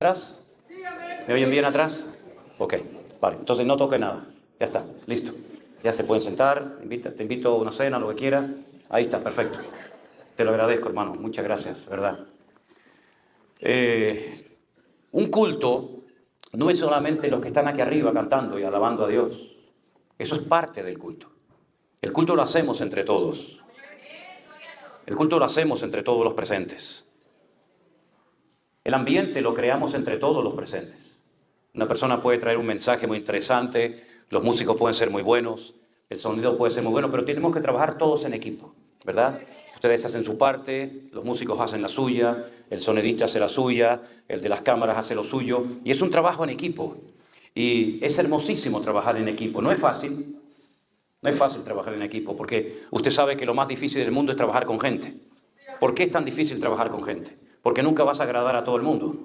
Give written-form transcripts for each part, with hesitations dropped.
atrás? ¿Me oyen bien atrás? Ok, vale, entonces no toque nada. Ya está, listo. Ya se pueden sentar, te invito a una cena, lo que quieras. Ahí está, perfecto. Te lo agradezco, hermano, muchas gracias, ¿verdad? Un culto no es solamente los que están aquí arriba cantando y alabando a Dios. Eso es parte del culto. El culto lo hacemos entre todos. El culto lo hacemos entre todos los presentes. El ambiente lo creamos entre todos los presentes. Una persona puede traer un mensaje muy interesante, los músicos pueden ser muy buenos, el sonido puede ser muy bueno, pero tenemos que trabajar todos en equipo, ¿verdad? Ustedes hacen su parte, los músicos hacen la suya, el sonidista hace la suya, el de las cámaras hace lo suyo, y es un trabajo en equipo. Y es hermosísimo trabajar en equipo. No es fácil trabajar en equipo, porque usted sabe que lo más difícil del mundo es trabajar con gente. ¿Por qué es tan difícil trabajar con gente? Porque nunca vas a agradar a todo el mundo.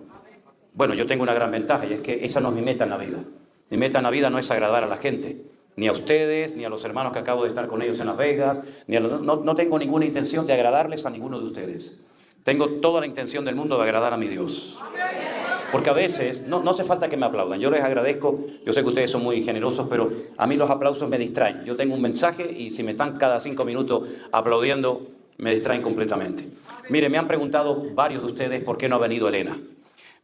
Bueno, yo tengo una gran ventaja y es que esa no es mi meta en la vida. Mi meta en la vida no es agradar a la gente, ni a ustedes, ni a los hermanos que acabo de estar con ellos en Las Vegas, no tengo ninguna intención de agradarles a ninguno de ustedes. Tengo toda la intención del mundo de agradar a mi Dios. Porque a veces, no hace falta que me aplaudan, yo les agradezco, yo sé que ustedes son muy generosos, pero a mí los aplausos me distraen. Yo tengo un mensaje y si me están cada 5 minutos aplaudiendo, me distraen completamente. Mire, me han preguntado varios de ustedes por qué no ha venido Elena.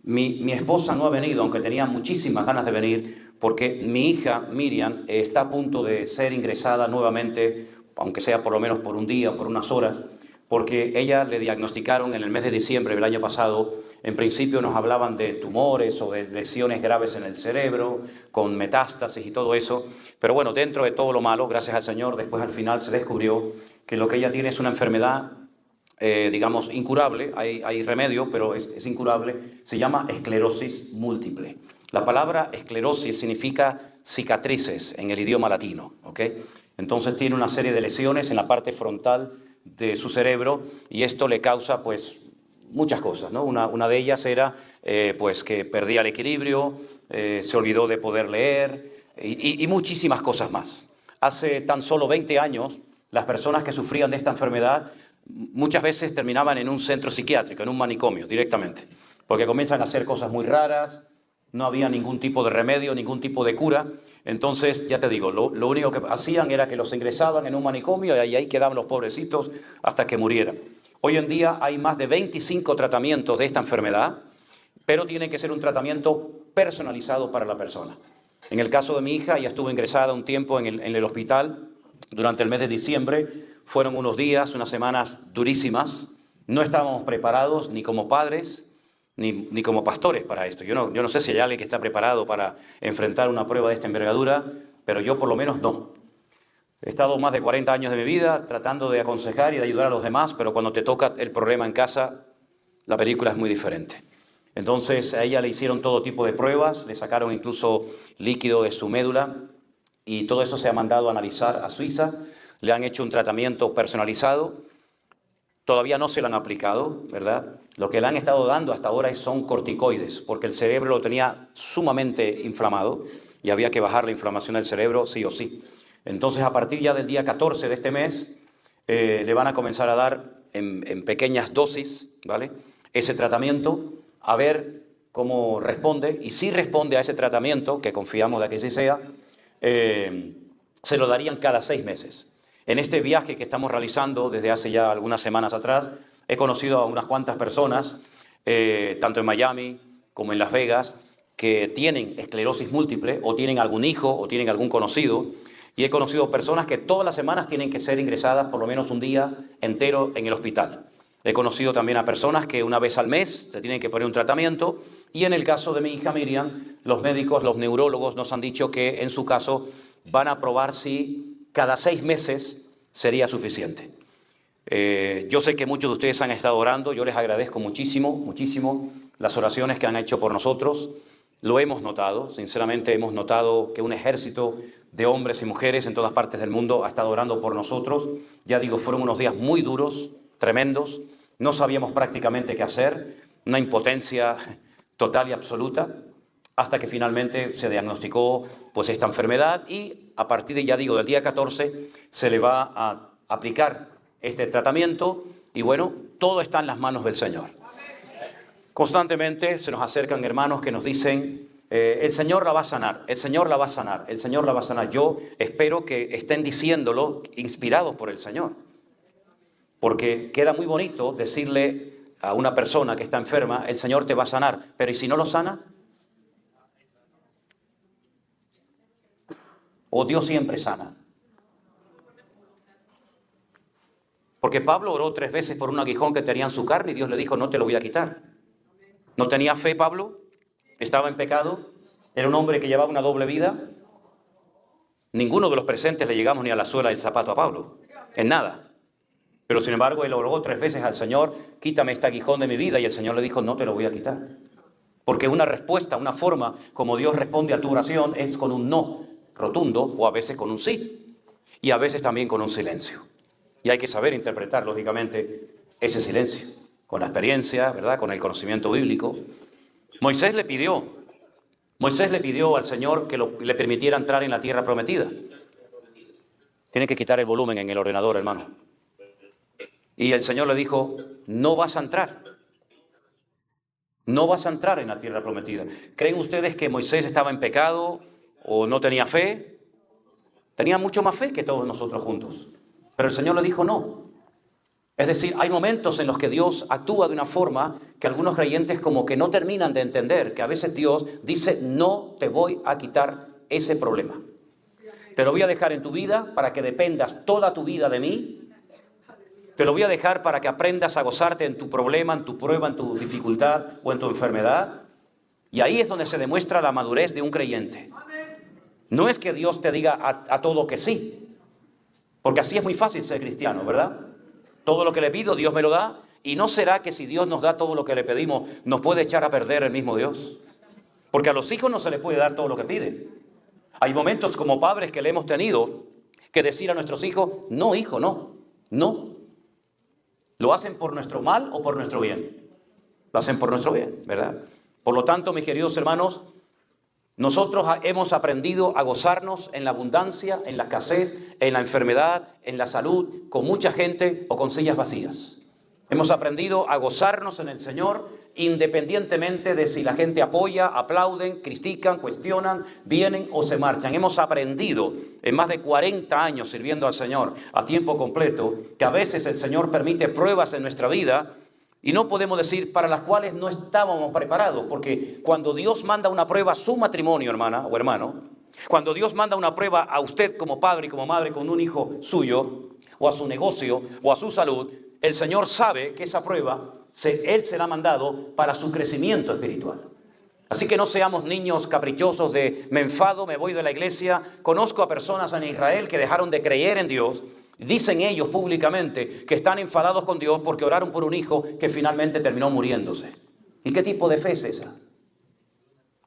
Mi esposa no ha venido, aunque tenía muchísimas ganas de venir, porque mi hija Miriam está a punto de ser ingresada nuevamente, aunque sea por lo menos por un día o por unas horas, porque ella le diagnosticaron en el mes de diciembre del año pasado. En principio nos hablaban de tumores o de lesiones graves en el cerebro, con metástasis y todo eso, pero bueno, dentro de todo lo malo, gracias al Señor, después al final se descubrió que lo que ella tiene es una enfermedad digamos, incurable, hay remedio, pero es incurable, se llama esclerosis múltiple. La palabra esclerosis significa cicatrices en el idioma latino, ¿ok? Entonces tiene una serie de lesiones en la parte frontal de su cerebro y esto le causa, pues, muchas cosas, ¿no? Una de ellas era, pues, que perdía el equilibrio, se olvidó de poder leer y muchísimas cosas más. Hace tan solo 20 años, las personas que sufrían de esta enfermedad muchas veces terminaban en un centro psiquiátrico, en un manicomio directamente, porque comienzan a hacer cosas muy raras, no había ningún tipo de remedio, ningún tipo de cura. Entonces, ya te digo, lo único que hacían era que los ingresaban en un manicomio y ahí quedaban los pobrecitos hasta que murieran. Hoy en día hay más de 25 tratamientos de esta enfermedad, pero tiene que ser un tratamiento personalizado para la persona. En el caso de mi hija, ella estuvo ingresada un tiempo en el hospital durante el mes de diciembre. Fueron unos días, unas semanas durísimas. No estábamos preparados ni como padres, ni como pastores para esto. Yo no sé si hay alguien que está preparado para enfrentar una prueba de esta envergadura, pero yo por lo menos no. He estado más de 40 años de mi vida tratando de aconsejar y de ayudar a los demás, pero cuando te toca el problema en casa, la película es muy diferente. Entonces a ella le hicieron todo tipo de pruebas, le sacaron incluso líquido de su médula y todo eso se ha mandado a analizar a Suiza. Le han hecho un tratamiento personalizado, todavía no se lo han aplicado, ¿verdad? Lo que le han estado dando hasta ahora son corticoides, porque el cerebro lo tenía sumamente inflamado y había que bajar la inflamación del cerebro sí o sí. Entonces, a partir ya del día 14 de este mes, le van a comenzar a dar en pequeñas dosis, ¿vale?, ese tratamiento, a ver cómo responde, y si responde a ese tratamiento, que confiamos de que sí sea, se lo darían cada 6 meses. En este viaje que estamos realizando desde hace ya algunas semanas atrás, he conocido a unas cuantas personas, tanto en Miami como en Las Vegas, que tienen esclerosis múltiple, o tienen algún hijo, o tienen algún conocido, y he conocido personas que todas las semanas tienen que ser ingresadas por lo menos un día entero en el hospital. He conocido también a personas que una vez al mes se tienen que poner un tratamiento, y en el caso de mi hija Miriam, los médicos, los neurólogos nos han dicho que en su caso van a probar si cada 6 meses sería suficiente. Yo sé que muchos de ustedes han estado orando, yo les agradezco muchísimo, muchísimo las oraciones que han hecho por nosotros. Lo hemos notado, sinceramente hemos notado que un ejército de hombres y mujeres en todas partes del mundo ha estado orando por nosotros. Ya digo, fueron unos días muy duros, tremendos, no sabíamos prácticamente qué hacer, una impotencia total y absoluta, hasta que finalmente se diagnosticó pues esta enfermedad, y a partir de, ya digo, del día 14 se le va a aplicar este tratamiento, y bueno, todo está en las manos del Señor. Constantemente se nos acercan hermanos que nos dicen, el Señor la va a sanar, el Señor la va a sanar, el Señor la va a sanar. Yo espero que estén diciéndolo inspirados por el Señor. Porque queda muy bonito decirle a una persona que está enferma, el Señor te va a sanar, pero ¿y si no lo sana? ¿O Dios siempre sana? Porque Pablo oró 3 veces por un aguijón que tenía en su carne y Dios le dijo, no te lo voy a quitar. ¿No tenía fe Pablo? ¿Estaba en pecado? ¿Era un hombre que llevaba una doble vida? Ninguno de los presentes le llegamos ni a la suela del zapato a Pablo, en nada. Pero sin embargo, él oró 3 veces al Señor, quítame este aguijón de mi vida, y el Señor le dijo, no te lo voy a quitar. Porque una respuesta, una forma como Dios responde a tu oración es con un no rotundo, o a veces con un sí, y a veces también con un silencio. Y hay que saber interpretar, lógicamente, ese silencio, con la experiencia, ¿verdad?, con el conocimiento bíblico. Moisés le pidió al Señor que le permitiera entrar en la tierra prometida. Tiene que quitar el volumen en el ordenador, hermano. Y el Señor le dijo, no vas a entrar. No vas a entrar en la tierra prometida. ¿Creen ustedes que Moisés estaba en pecado o no tenía fe? Tenía mucho más fe que todos nosotros juntos. Pero el Señor le dijo no. Es decir, hay momentos en los que Dios actúa de una forma que algunos creyentes como que no terminan de entender, que a veces Dios dice, no te voy a quitar ese problema. Te lo voy a dejar en tu vida para que dependas toda tu vida de mí. Te lo voy a dejar para que aprendas a gozarte en tu problema, en tu prueba, en tu dificultad o en tu enfermedad. Y ahí es donde se demuestra la madurez de un creyente. No es que Dios te diga a todo que sí, porque así es muy fácil ser cristiano, ¿verdad? Todo lo que le pido, Dios me lo da. ¿Y no será que si Dios nos da todo lo que le pedimos, nos puede echar a perder el mismo Dios? Porque a los hijos no se les puede dar todo lo que piden. Hay momentos como padres que le hemos tenido que decir a nuestros hijos, no, hijo, no, no. ¿Lo hacen por nuestro mal o por nuestro bien? Lo hacen por nuestro bien, ¿verdad? Por lo tanto, mis queridos hermanos, nosotros hemos aprendido a gozarnos en la abundancia, en la escasez, en la enfermedad, en la salud, con mucha gente o con sillas vacías. Hemos aprendido a gozarnos en el Señor independientemente de si la gente apoya, aplauden, critican, cuestionan, vienen o se marchan. Hemos aprendido en más de 40 años sirviendo al Señor a tiempo completo que a veces el Señor permite pruebas en nuestra vida y no podemos decir para las cuales no estábamos preparados, porque cuando Dios manda una prueba a su matrimonio, hermana o hermano, cuando Dios manda una prueba a usted como padre y como madre con un hijo suyo, o a su negocio, o a su salud, el Señor sabe que esa prueba, Él se la ha mandado para su crecimiento espiritual. Así que no seamos niños caprichosos de me enfado, me voy de la iglesia. Conozco a personas en Israel que dejaron de creer en Dios. Dicen ellos públicamente que están enfadados con Dios porque oraron por un hijo que finalmente terminó muriéndose. ¿Y qué tipo de fe es esa?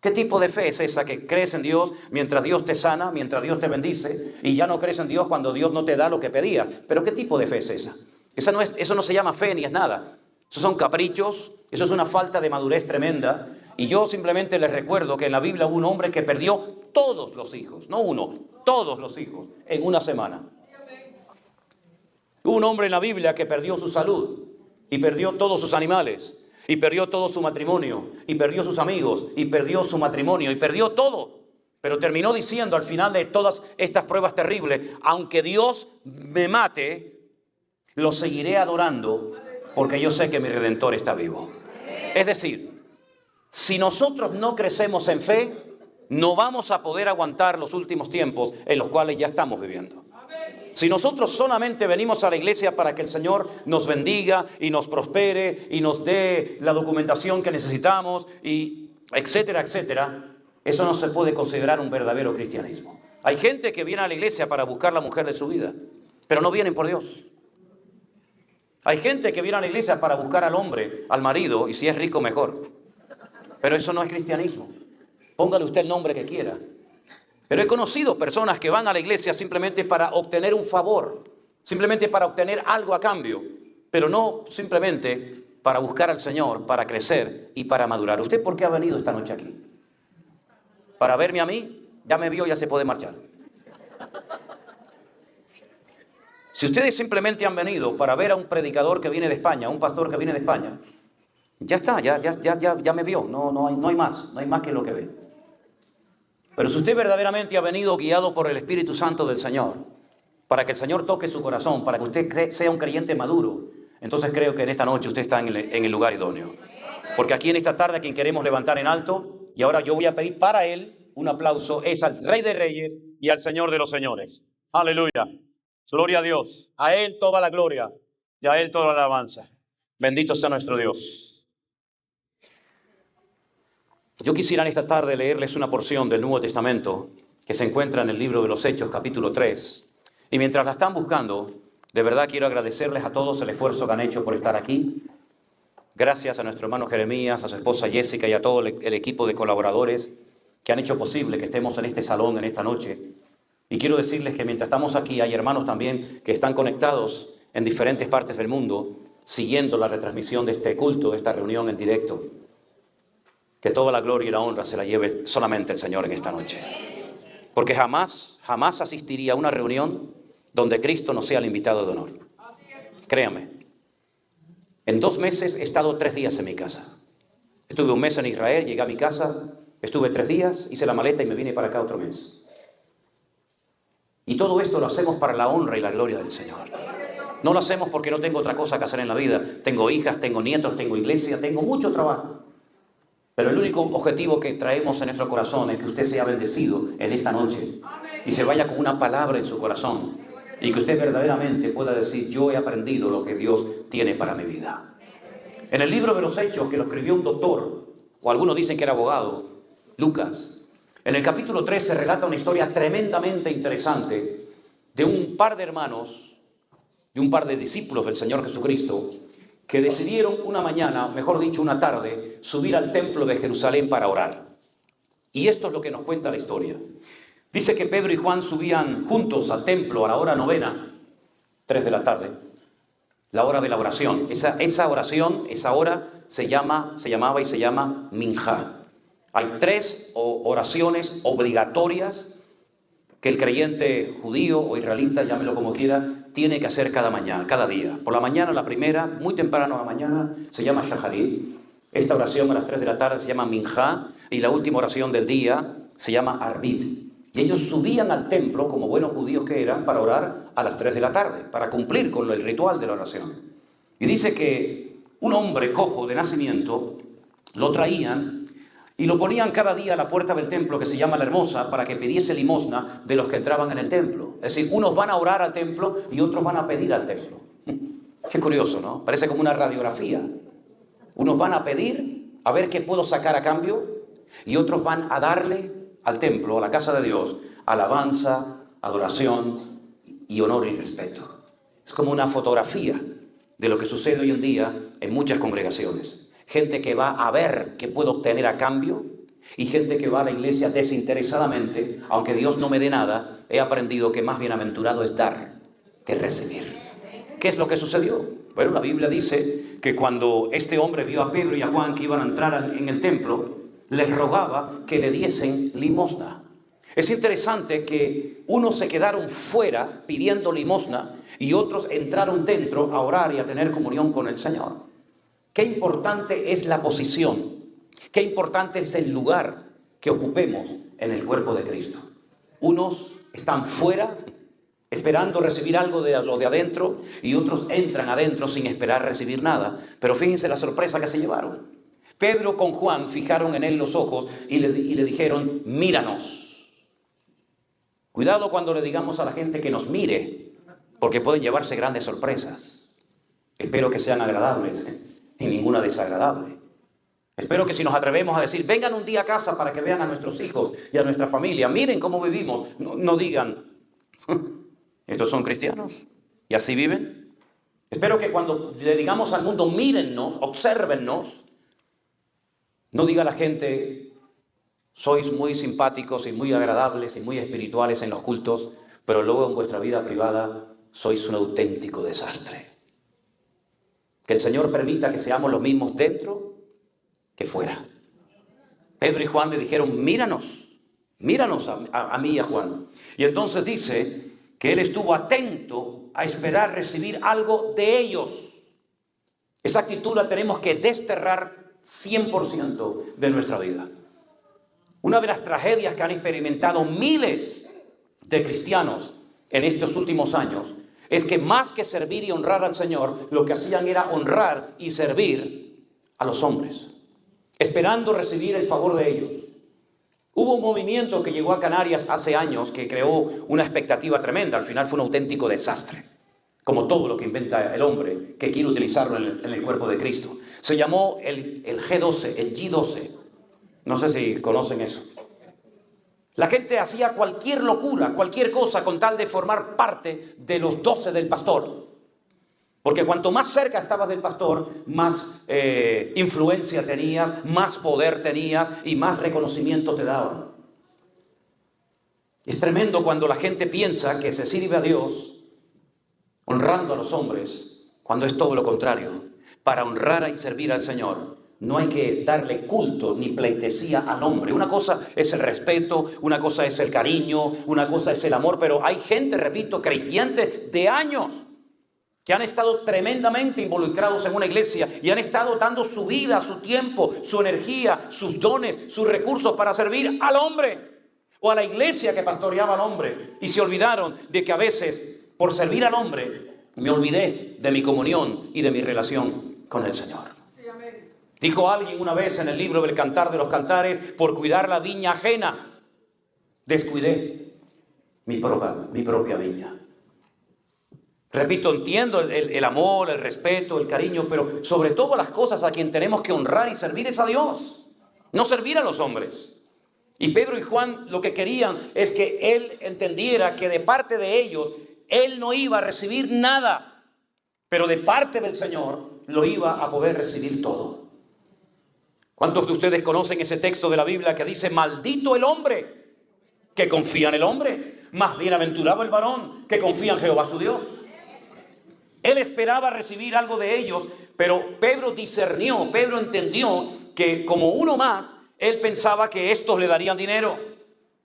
¿Qué tipo de fe es esa que crees en Dios mientras Dios te sana, mientras Dios te bendice, y ya no crees en Dios cuando Dios no te da lo que pedías? ¿Pero qué tipo de fe es esa? Eso no se llama fe ni es nada. Esos son caprichos, eso es una falta de madurez tremenda. Y yo simplemente les recuerdo que en la Biblia hubo un hombre que perdió todos los hijos, no uno, todos los hijos en una semana. Hubo un hombre en la Biblia que perdió su salud y perdió todos sus animales y perdió todo su matrimonio y perdió sus amigos y perdió su matrimonio y perdió todo. Pero terminó diciendo al final de todas estas pruebas terribles, aunque Dios me mate, lo seguiré adorando porque yo sé que mi Redentor está vivo. Es decir, si nosotros no crecemos en fe, no vamos a poder aguantar los últimos tiempos en los cuales ya estamos viviendo. Si nosotros solamente venimos a la iglesia para que el Señor nos bendiga y nos prospere y nos dé la documentación que necesitamos y etcétera, etcétera, eso no se puede considerar un verdadero cristianismo. Hay gente que viene a la iglesia para buscar la mujer de su vida, pero no vienen por Dios. Hay gente que viene a la iglesia para buscar al hombre, al marido, y si es rico mejor. Pero eso no es cristianismo. Póngale usted el nombre que quiera. Pero he conocido personas que van a la iglesia simplemente para obtener un favor, simplemente para obtener algo a cambio, pero no simplemente para buscar al Señor, para crecer y para madurar. ¿Usted por qué ha venido esta noche aquí? ¿Para verme a mí? Ya me vio, ya se puede marchar. Si ustedes simplemente han venido para ver a un predicador que viene de España, a un pastor que viene de España, Ya está, ya me vio. No hay más que lo que ve. Pero si usted verdaderamente ha venido guiado por el Espíritu Santo del Señor, para que el Señor toque su corazón, para que usted sea un creyente maduro, entonces creo que en esta noche usted está en el lugar idóneo. Porque aquí en esta tarde a quien queremos levantar en alto, y ahora yo voy a pedir para él un aplauso, es al Rey de Reyes y al Señor de los Señores. Aleluya. Gloria a Dios. A Él toda la gloria y a Él toda la alabanza. Bendito sea nuestro Dios. Yo quisiera en esta tarde leerles una porción del Nuevo Testamento que se encuentra en el libro de los Hechos, capítulo 3. Y mientras la están buscando, de verdad quiero agradecerles a todos el esfuerzo que han hecho por estar aquí. Gracias a nuestro hermano Jeremías, a su esposa Jessica y a todo el equipo de colaboradores que han hecho posible que estemos en este salón en esta noche. Y quiero decirles que mientras estamos aquí hay hermanos también que están conectados en diferentes partes del mundo, siguiendo la retransmisión de este culto, de esta reunión en directo. Que toda la gloria y la honra se la lleve solamente el Señor en esta noche. Porque jamás asistiría a una reunión donde Cristo no sea el invitado de honor. Créame. En 2 meses he estado 3 días en mi casa. Estuve 1 mes en Israel, llegué a mi casa, estuve 3 días, hice la maleta y me vine para acá otro mes. Y todo esto lo hacemos para la honra y la gloria del Señor. No lo hacemos porque no tengo otra cosa que hacer en la vida. Tengo hijas, tengo nietos, tengo iglesia, tengo mucho trabajo. Pero el único objetivo que traemos en nuestro corazón es que usted sea bendecido en esta noche y se vaya con una palabra en su corazón y que usted verdaderamente pueda decir: yo he aprendido lo que Dios tiene para mi vida. En el libro de los Hechos, que lo escribió un doctor, o algunos dicen que era abogado, Lucas, en el capítulo 3 se relata una historia tremendamente interesante de un par de hermanos, de un par de discípulos del Señor Jesucristo, que decidieron una mañana, mejor dicho una tarde, subir al templo de Jerusalén para orar. Y esto es lo que nos cuenta la historia. Dice que Pedro y Juan subían juntos al templo a la hora 9, 3 de la tarde, la hora de la oración. Esa oración, esa hora se llamaba y se llama minjá. Hay 3 oraciones obligatorias que el creyente judío o israelita, llámelo como quiera, tiene que hacer cada mañana, cada día. Por la mañana, la primera, muy temprano a la mañana, se llama shaharit. Esta oración a las 3 de la tarde se llama minjá, y la última oración del día se llama arbit. Y ellos subían al templo, como buenos judíos que eran, para orar a las 3 de la tarde, para cumplir con el ritual de la oración. Y dice que un hombre cojo de nacimiento lo traían y lo ponían cada día a la puerta del templo, que se llama La Hermosa, para que pidiese limosna de los que entraban en el templo. Es decir, unos van a orar al templo y otros van a pedir al templo. Qué curioso, ¿no? Parece como una radiografía. Unos van a pedir a ver qué puedo sacar a cambio, y otros van a darle al templo, a la casa de Dios, alabanza, adoración y honor y respeto. Es como una fotografía de lo que sucede hoy en día en muchas congregaciones. Gente que va a ver qué puedo obtener a cambio, y gente que va a la iglesia desinteresadamente. Aunque Dios no me dé nada, he aprendido que más bienaventurado es dar que recibir. ¿Qué es lo que sucedió? Bueno, la Biblia dice que cuando este hombre vio a Pedro y a Juan que iban a entrar en el templo, les rogaba que le diesen limosna. Es interesante que unos se quedaron fuera pidiendo limosna y otros entraron dentro a orar y a tener comunión con el Señor. Qué importante es la posición, qué importante es el lugar que ocupemos en el cuerpo de Cristo. Unos están fuera esperando recibir algo de lo de adentro, y otros entran adentro sin esperar recibir nada. Pero fíjense la sorpresa que se llevaron. Pedro con Juan fijaron en él los ojos y le dijeron: míranos. Cuidado cuando le digamos a la gente que nos mire, porque pueden llevarse grandes sorpresas. Espero que sean agradables y ninguna desagradable. Espero que si nos atrevemos a decir: vengan un día a casa para que vean a nuestros hijos y a nuestra familia, miren cómo vivimos, no digan: ¿estos son cristianos? ¿Y así viven? Espero que cuando le digamos al mundo: mírennos, obsérvennos, no diga la gente: sois muy simpáticos y muy agradables y muy espirituales en los cultos, pero luego en vuestra vida privada sois un auténtico desastre. Que el Señor permita que seamos los mismos dentro que fuera. Pedro y Juan le dijeron: míranos a mí y a Juan. Y entonces dice que él estuvo atento a esperar recibir algo de ellos. Esa actitud la tenemos que desterrar 100% de nuestra vida. Una de las tragedias que han experimentado miles de cristianos en estos últimos años es que más que servir y honrar al Señor, lo que hacían era honrar y servir a los hombres, esperando recibir el favor de ellos. Hubo un movimiento que llegó a Canarias hace años que creó una expectativa tremenda. Al final fue un auténtico desastre, como todo lo que inventa el hombre que quiere utilizarlo en el cuerpo de Cristo. Se llamó el G12, el G12. No sé si conocen eso. La gente hacía cualquier locura, cualquier cosa con tal de formar parte de los 12 del pastor. Porque cuanto más cerca estabas del pastor, más influencia tenías, más poder tenías y más reconocimiento te daban. Es tremendo cuando la gente piensa que se sirve a Dios honrando a los hombres, cuando es todo lo contrario. Para honrar y servir al Señor, no hay que darle culto ni pleitesía al hombre. Una cosa es el respeto, una cosa es el cariño, una cosa es el amor, pero hay gente, repito, creyente de años, que han estado tremendamente involucrados en una iglesia y han estado dando su vida, su tiempo, su energía, sus dones, sus recursos para servir al hombre o a la iglesia que pastoreaba al hombre. Y se olvidaron de que a veces, por servir al hombre, me olvidé de mi comunión y de mi relación con el Señor. Sí, amén. Dijo alguien una vez en el libro del Cantar de los Cantares: por cuidar la viña ajena, descuidé mi propia viña. Repito, entiendo el amor, el respeto, el cariño, pero sobre todo las cosas a quien tenemos que honrar y servir es a Dios, no servir a los hombres. Y Pedro y Juan lo que querían es que él entendiera que de parte de ellos, él no iba a recibir nada, pero de parte del Señor lo iba a poder recibir todo. ¿Cuántos de ustedes conocen ese texto de la Biblia que dice: maldito el hombre que confía en el hombre, más bienaventurado el varón que confía en Jehová su Dios? Él esperaba recibir algo de ellos, pero Pedro discernió, Pedro entendió que como uno más, él pensaba que estos le darían dinero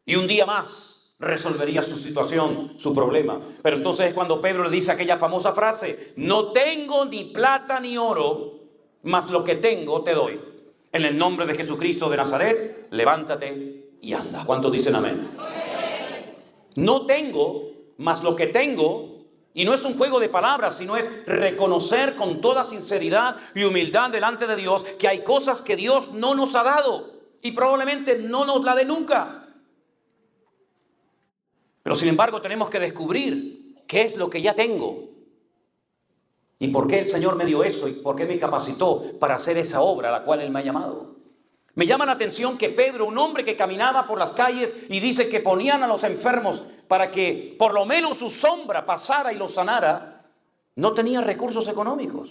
y un día más resolvería su situación, su problema. Pero entonces es cuando Pedro le dice aquella famosa frase: no tengo ni plata ni oro, mas lo que tengo te doy. En el nombre de Jesucristo de Nazaret, levántate y anda. ¿Cuántos dicen amén? No tengo, mas lo que tengo. Y no es un juego de palabras, sino es reconocer con toda sinceridad y humildad delante de Dios que hay cosas que Dios no nos ha dado y probablemente no nos la dé nunca. Pero sin embargo tenemos que descubrir qué es lo que ya tengo y por qué el Señor me dio eso y por qué me capacitó para hacer esa obra a la cual Él me ha llamado. Me llama la atención que Pedro, un hombre que caminaba por las calles y dice que ponían a los enfermos para que por lo menos su sombra pasara y los sanara, no tenía recursos económicos.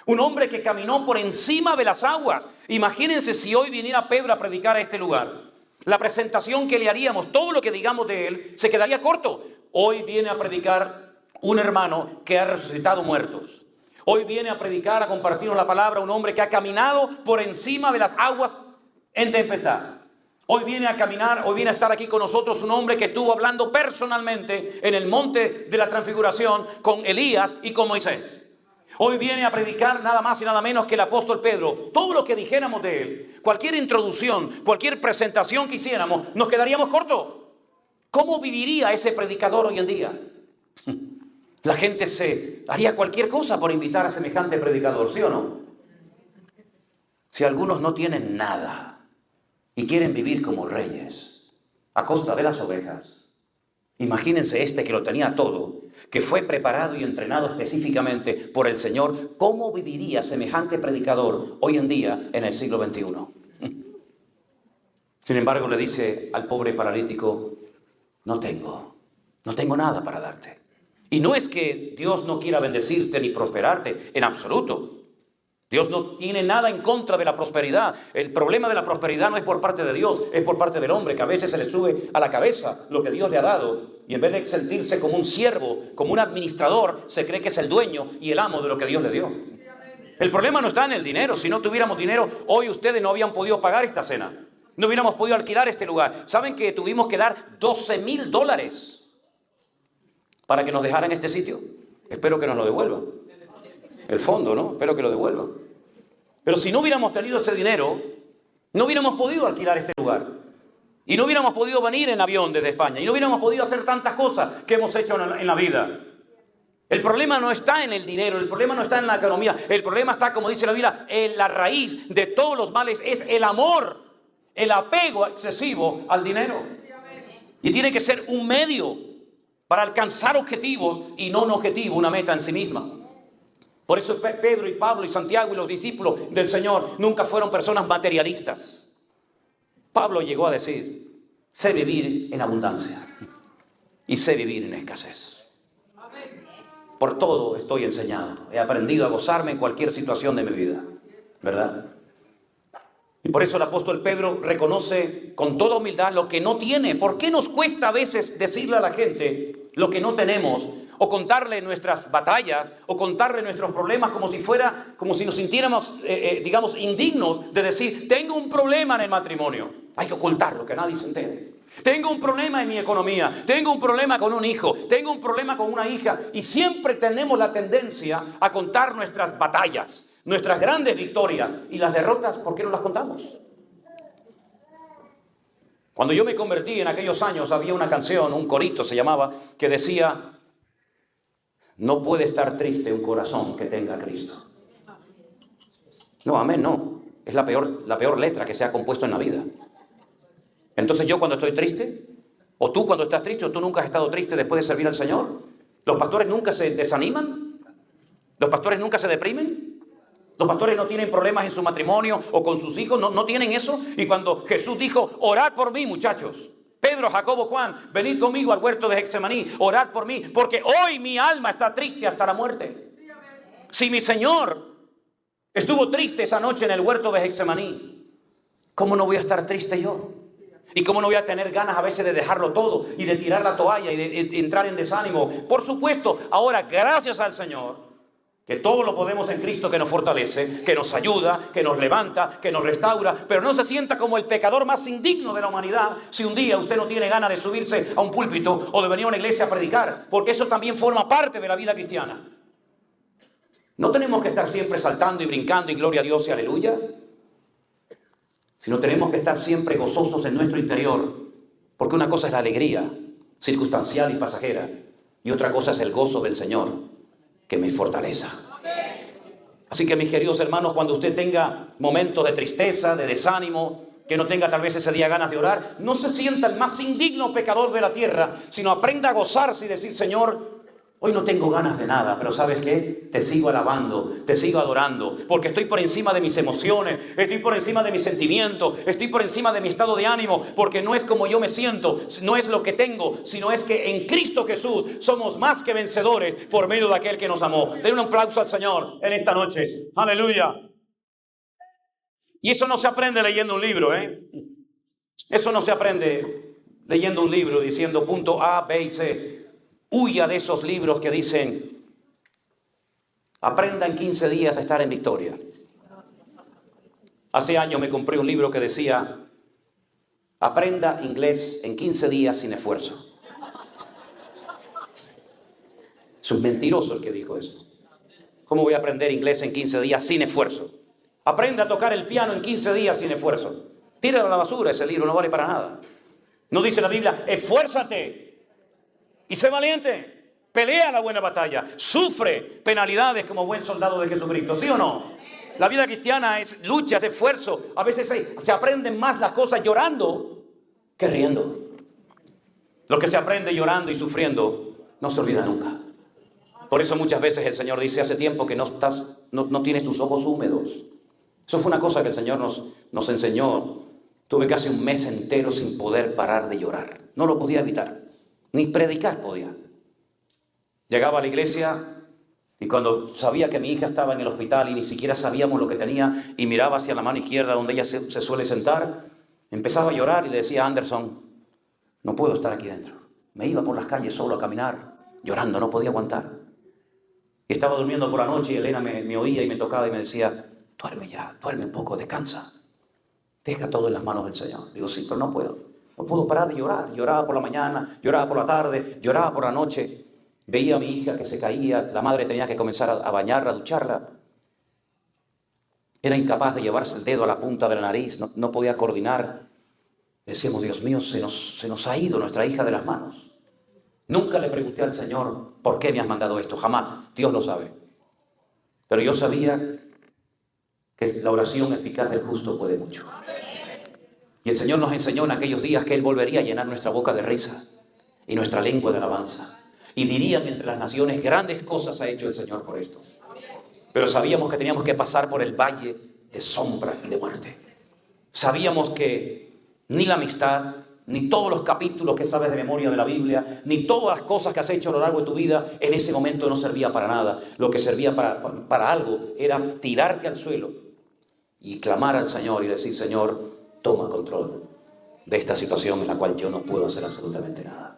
Un hombre que caminó por encima de las aguas. Imagínense si hoy viniera Pedro a predicar a este lugar. La presentación que le haríamos, todo lo que digamos de él, se quedaría corto. Hoy viene a predicar un hermano que ha resucitado muertos. Hoy viene a predicar, a compartirnos la palabra, un hombre que ha caminado por encima de las aguas en tempestad. Hoy viene a caminar, hoy viene a estar aquí con nosotros un hombre que estuvo hablando personalmente en el monte de la transfiguración con Elías y con Moisés. Hoy viene a predicar nada más y nada menos que el apóstol Pedro. Todo lo que dijéramos de él, cualquier introducción, cualquier presentación que hiciéramos, nos quedaríamos cortos. ¿Cómo viviría ese predicador hoy en día? La gente se haría cualquier cosa por invitar a semejante predicador, ¿sí o no? Si algunos no tienen nada y quieren vivir como reyes a costa de las ovejas, imagínense este que lo tenía todo, que fue preparado y entrenado específicamente por el Señor. ¿Cómo viviría semejante predicador hoy en día en el siglo XXI? Sin embargo, le dice al pobre paralítico: no tengo nada para darte. Y no es que Dios no quiera bendecirte ni prosperarte, en absoluto. Dios no tiene nada en contra de la prosperidad. El problema de la prosperidad no es por parte de Dios, es por parte del hombre, que a veces se le sube a la cabeza lo que Dios le ha dado. Y en vez de sentirse como un siervo, como un administrador, se cree que es el dueño y el amo de lo que Dios le dio. El problema no está en el dinero. Si no tuviéramos dinero, hoy ustedes no habían podido pagar esta cena. No hubiéramos podido alquilar este lugar. ¿Saben que tuvimos que dar $12,000 para que nos dejaran este sitio? Espero que nos lo devuelvan. el fondo, ¿no? Espero que lo devuelvan. Pero si no hubiéramos tenido ese dinero, no hubiéramos podido alquilar este lugar. Y no hubiéramos podido venir en avión desde España. Y no hubiéramos podido hacer tantas cosas que hemos hecho en la vida. El problema no está en el dinero, el problema no está en la economía. El problema está, como dice la Biblia, en la raíz de todos los males es el amor, el apego excesivo al dinero. Y tiene que ser un medio para alcanzar objetivos y no un objetivo, una meta en sí misma. Por eso Pedro y Pablo y Santiago y los discípulos del Señor nunca fueron personas materialistas. Pablo llegó a decir, sé vivir en abundancia y sé vivir en escasez. Por todo estoy enseñado. He aprendido a gozarme en cualquier situación de mi vida, ¿verdad? Y por eso el apóstol Pedro reconoce con toda humildad lo que no tiene. ¿Por qué nos cuesta a veces decirle a la gente lo que no tenemos? O contarle nuestras batallas, o contarle nuestros problemas como si nos sintiéramos, digamos, indignos de decir, tengo un problema en el matrimonio. Hay que ocultarlo, que nadie se entere. Tengo un problema en mi economía, tengo un problema con un hijo, tengo un problema con una hija. Y siempre tenemos la tendencia a contar nuestras batallas, nuestras grandes victorias y las derrotas, ¿por qué no las contamos? Cuando yo me convertí en aquellos años, había una canción, un corito se llamaba, que decía, no puede estar triste un corazón que tenga a Cristo. No, amén, no. Es la peor letra que se ha compuesto en la vida. Entonces yo cuando estoy triste, o tú cuando estás triste, o tú nunca has estado triste después de servir al Señor, los pastores nunca se desaniman, los pastores nunca se deprimen, los pastores no tienen problemas en su matrimonio o con sus hijos, no tienen eso. Y cuando Jesús dijo, orad por mí, muchachos, Pedro, Jacobo, Juan, venid conmigo al huerto de Getsemaní, orad por mí, porque hoy mi alma está triste hasta la muerte. Si mi Señor estuvo triste esa noche en el huerto de Getsemaní, ¿cómo no voy a estar triste yo? ¿Y cómo no voy a tener ganas a veces de dejarlo todo y de tirar la toalla y de entrar en desánimo? Por supuesto, ahora gracias al Señor, que todo lo podemos en Cristo que nos fortalece, que nos ayuda, que nos levanta, que nos restaura, pero no se sienta como el pecador más indigno de la humanidad si un día usted no tiene ganas de subirse a un púlpito o de venir a una iglesia a predicar, porque eso también forma parte de la vida cristiana. No tenemos que estar siempre saltando y brincando y gloria a Dios y aleluya, sino tenemos que estar siempre gozosos en nuestro interior, porque una cosa es la alegría circunstancial y pasajera, y otra cosa es el gozo del Señor, que me fortaleza. Así que mis queridos hermanos, cuando usted tenga momentos de tristeza, de desánimo, que no tenga tal vez ese día ganas de orar, no se sienta el más indigno pecador de la tierra, sino aprenda a gozarse y decir, Señor, hoy no tengo ganas de nada, pero ¿sabes qué? Te sigo alabando, te sigo adorando, porque estoy por encima de mis emociones, estoy por encima de mis sentimientos, estoy por encima de mi estado de ánimo, porque no es como yo me siento, no es lo que tengo, sino es que en Cristo Jesús somos más que vencedores por medio de aquel que nos amó. Den un aplauso al Señor en esta noche. Aleluya. Y eso no se aprende leyendo un libro, ¿eh? Eso no se aprende leyendo un libro diciendo punto A, B y C. Huya de esos libros que dicen, aprenda en 15 días a estar en victoria. Hace años me compré un libro que decía, aprenda inglés en 15 días sin esfuerzo. Es un mentiroso el que dijo eso. ¿Cómo voy a aprender inglés en 15 días sin esfuerzo? Aprenda a tocar el piano en 15 días sin esfuerzo. Tíralo a la basura, ese libro no vale para nada. No dice la Biblia, esfuérzate y sé valiente, pelea la buena batalla, sufre penalidades como buen soldado de Jesucristo, ¿sí o no? La vida cristiana es lucha, es esfuerzo. A veces se aprenden más las cosas llorando que riendo. Lo que se aprende llorando y sufriendo no se olvida nunca. Por eso muchas veces el Señor dice, hace tiempo que no tienes tus ojos húmedos. Eso fue una cosa que el Señor nos enseñó. Tuve casi un mes entero sin poder parar de llorar. No lo podía evitar. Ni predicar podía. Llegaba a la iglesia y cuando sabía que mi hija estaba en el hospital y ni siquiera sabíamos lo que tenía y miraba hacia la mano izquierda donde ella se suele sentar, empezaba a llorar y le decía a Anderson, no puedo estar aquí dentro. Me iba por las calles solo a caminar, llorando, no podía aguantar. Y estaba durmiendo por la noche y Elena me oía y me tocaba y me decía, duerme ya, duerme un poco, descansa. Deja todo en las manos del Señor. Digo, sí, pero no puedo. No puedo parar de llorar. Lloraba por la mañana, lloraba por la tarde, lloraba por la noche. Veía a mi hija que se caía, la madre tenía que comenzar a bañarla, a ducharla. Era incapaz de llevarse el dedo a la punta de la nariz, no podía coordinar. Decíamos, Dios mío, se nos ha ido nuestra hija de las manos. Nunca le pregunté al Señor, ¿por qué me has mandado esto? Jamás, Dios lo sabe. Pero yo sabía que la oración eficaz del justo puede mucho. Y el Señor nos enseñó en aquellos días que Él volvería a llenar nuestra boca de risa y nuestra lengua de alabanza. Y dirían entre las naciones, grandes cosas ha hecho el Señor por esto. Pero sabíamos que teníamos que pasar por el valle de sombra y de muerte. Sabíamos que ni la amistad, ni todos los capítulos que sabes de memoria de la Biblia, ni todas las cosas que has hecho a lo largo de tu vida, en ese momento no servía para nada. Lo que servía para algo era tirarte al suelo y clamar al Señor y decir, Señor, toma control de esta situación en la cual yo no puedo hacer absolutamente nada.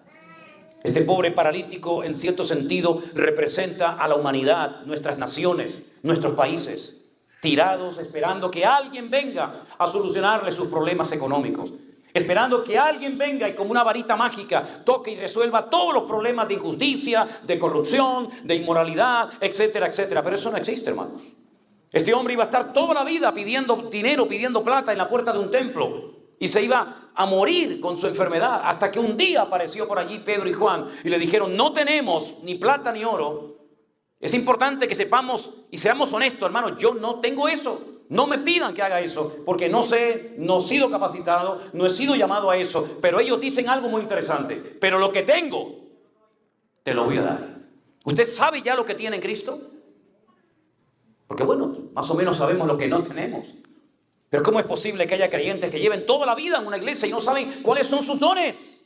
Este pobre paralítico, en cierto sentido, representa a la humanidad, nuestras naciones, nuestros países, tirados esperando que alguien venga a solucionarle sus problemas económicos, esperando que alguien venga y como una varita mágica toque y resuelva todos los problemas de injusticia, de corrupción, de inmoralidad, etcétera, etcétera. Pero eso no existe, hermanos. Este hombre iba a estar toda la vida pidiendo dinero, pidiendo plata en la puerta de un templo. Y se iba a morir con su enfermedad hasta que un día apareció por allí Pedro y Juan y le dijeron, no tenemos ni plata ni oro. Es importante que sepamos y seamos honestos, hermanos, yo no tengo eso. No me pidan que haga eso, porque no sé, no he sido capacitado, no he sido llamado a eso. Pero ellos dicen algo muy interesante. Pero lo que tengo, te lo voy a dar. ¿Usted sabe ya lo que tiene en Cristo? Porque bueno, más o menos sabemos lo que no tenemos. Pero ¿cómo es posible que haya creyentes que lleven toda la vida en una iglesia y no saben cuáles son sus dones?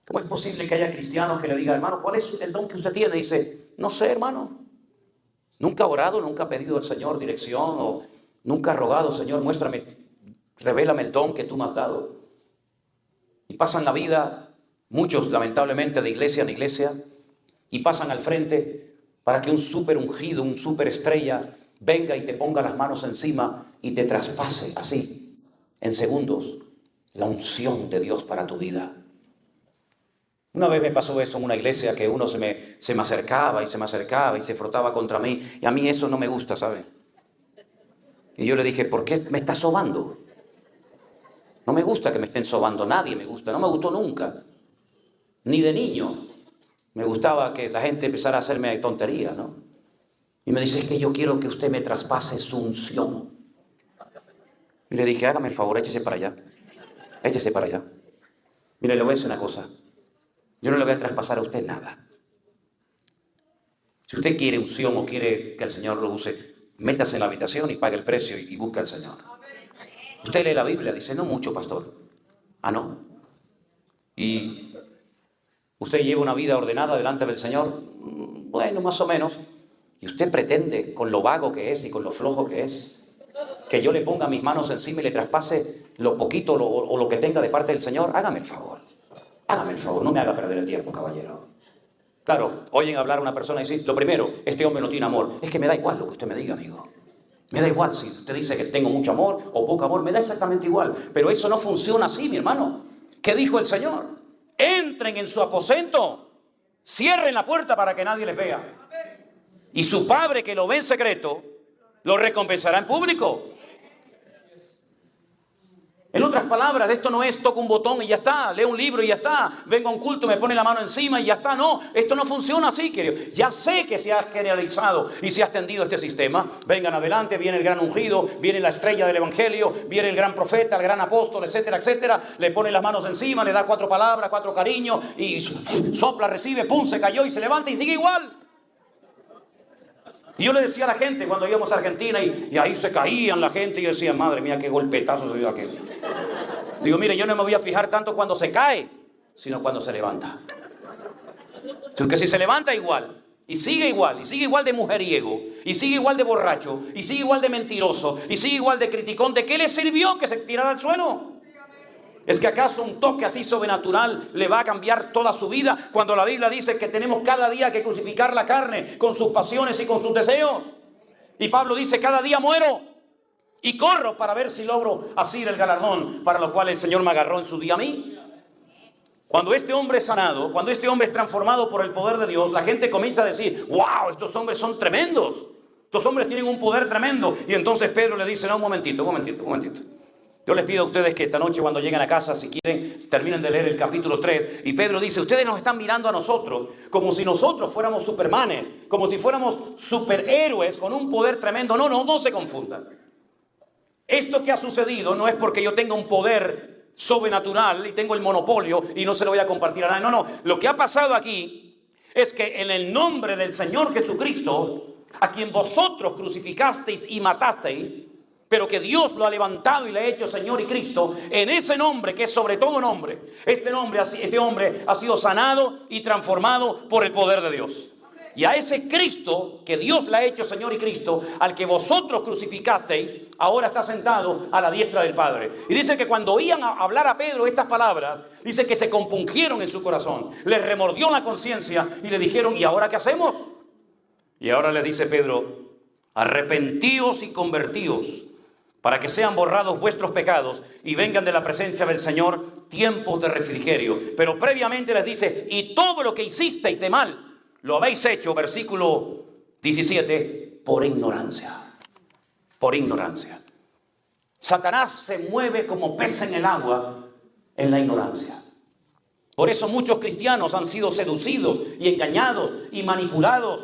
¿Cómo es posible que haya cristianos que le digan, hermano, ¿cuál es el don que usted tiene? Dice, no sé, hermano. Nunca ha orado, nunca ha pedido al Señor dirección o nunca ha rogado, Señor, muéstrame, revélame el don que tú me has dado. Y pasan la vida, muchos lamentablemente de iglesia en iglesia, y pasan al frente para que un súper ungido, un súper estrella venga y te ponga las manos encima y te traspase así, en segundos, la unción de Dios para tu vida. Una vez me pasó eso en una iglesia que uno se me acercaba y se me acercaba y se frotaba contra mí. Y a mí eso no me gusta, ¿sabe? Y yo le dije, ¿por qué me estás sobando? No me gusta que me estén sobando, nadie me gusta, no me gustó nunca. Ni de niño me gustaba que la gente empezara a hacerme tontería, ¿no? Y me dice, es que yo quiero que usted me traspase su unción. Y le dije, hágame el favor, échese para allá. Échese para allá. Mire, le voy a decir una cosa. Yo no le voy a traspasar a usted nada. Si usted quiere unción o quiere que el Señor lo use, métase en la habitación y pague el precio y busque al Señor. Usted lee la Biblia, dice, no mucho, pastor. Ah, no. Y usted lleva una vida ordenada delante del Señor. Bueno, más o menos. Y usted pretende, con lo vago que es y con lo flojo que es, que yo le ponga mis manos encima y le traspase lo poquito o lo que tenga de parte del Señor. Hágame el favor. Hágame el favor, no me haga perder el tiempo, caballero. Claro, oyen hablar a una persona y dicen, lo primero, este hombre no tiene amor. Es que me da igual lo que usted me diga, amigo. Me da igual si usted dice que tengo mucho amor o poco amor, me da exactamente igual. Pero eso no funciona así, mi hermano. ¿Qué dijo el Señor? Entren en su aposento, cierren la puerta para que nadie les vea. Y su Padre que lo ve en secreto, lo recompensará en público. En otras palabras, esto no es toco un botón y ya está, leo un libro y ya está, vengo a un culto, me pone la mano encima y ya está. No, esto no funciona así, querido. Ya sé que se ha generalizado y se ha extendido este sistema. Vengan adelante, viene el gran ungido, viene la estrella del evangelio, viene el gran profeta, el gran apóstol, etcétera, etcétera. Le pone las manos encima, le da 4 palabras, 4 cariños y sopla, recibe, pum, se cayó y se levanta y sigue igual. Y yo le decía a la gente cuando íbamos a Argentina y ahí se caían la gente y yo decía, madre mía, qué golpetazo se dio aquel. Digo, mire, yo no me voy a fijar tanto cuando se cae, sino cuando se levanta. Porque si se levanta igual, y sigue igual de mujeriego, y sigue igual de borracho, y sigue igual de mentiroso, y sigue igual de criticón, ¿de qué le sirvió que se tirara al suelo? ¿Es que acaso un toque así sobrenatural le va a cambiar toda su vida cuando la Biblia dice que tenemos cada día que crucificar la carne con sus pasiones y con sus deseos? Y Pablo dice, cada día muero y corro para ver si logro asir el galardón para lo cual el Señor me agarró en su día a mí. Cuando este hombre es sanado, cuando este hombre es transformado por el poder de Dios, la gente comienza a decir, wow, estos hombres son tremendos. Estos hombres tienen un poder tremendo. Y entonces Pedro le dice, no, un momentito. Yo les pido a ustedes que esta noche cuando lleguen a casa, si quieren, terminen de leer el capítulo 3. Y Pedro dice, ustedes nos están mirando a nosotros como si nosotros fuéramos supermanes, como si fuéramos superhéroes con un poder tremendo. No se confundan. Esto que ha sucedido no es porque yo tenga un poder sobrenatural y tengo el monopolio y no se lo voy a compartir a nadie. No. Lo que ha pasado aquí es que en el nombre del Señor Jesucristo, a quien vosotros crucificasteis y matasteis, pero que Dios lo ha levantado y le ha hecho Señor y Cristo, en ese nombre que es sobre todo nombre, este hombre ha sido sanado y transformado por el poder de Dios. Y a ese Cristo que Dios le ha hecho Señor y Cristo, al que vosotros crucificasteis, ahora está sentado a la diestra del Padre. Y dice que cuando oían hablar a Pedro estas palabras, dice que se compungieron en su corazón, les remordió la conciencia y le dijeron, ¿y ahora qué hacemos? Y ahora le dice Pedro, arrepentíos y convertíos, para que sean borrados vuestros pecados y vengan de la presencia del Señor tiempos de refrigerio. Pero previamente les dice, y todo lo que hicisteis de mal, lo habéis hecho, versículo 17, por ignorancia. Por ignorancia. Satanás se mueve como pez en el agua en la ignorancia. Por eso muchos cristianos han sido seducidos y engañados y manipulados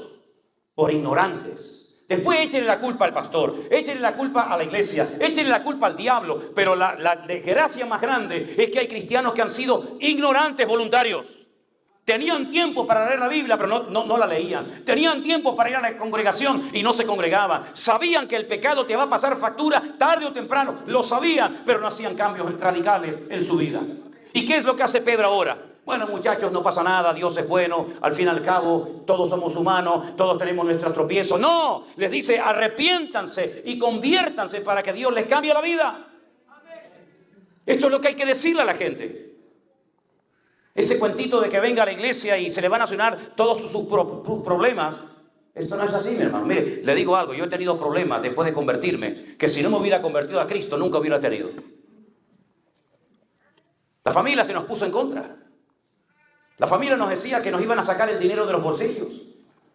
por ignorantes. Después échenle la culpa al pastor, échenle la culpa a la iglesia, échenle la culpa al diablo. Pero la desgracia más grande es que hay cristianos que han sido ignorantes voluntarios. Tenían tiempo para leer la Biblia, pero no la leían. Tenían tiempo para ir a la congregación y no se congregaban. Sabían que el pecado te va a pasar factura tarde o temprano. Lo sabían, pero no hacían cambios radicales en su vida. ¿Y qué es lo que hace Pedro ahora? Bueno, muchachos, no pasa nada, Dios es bueno, al fin y al cabo todos somos humanos, todos tenemos nuestros tropiezos. No, les dice arrepiéntanse y conviértanse para que Dios les cambie la vida. Esto es lo que hay que decirle a la gente. Ese cuentito de que venga a la iglesia y se le van a solucionar todos sus problemas, esto no es así, mi hermano. Mire, le digo algo, yo he tenido problemas después de convertirme, que si no me hubiera convertido a Cristo nunca hubiera tenido. La familia se nos puso en contra. La familia nos decía que nos iban a sacar el dinero de los bolsillos.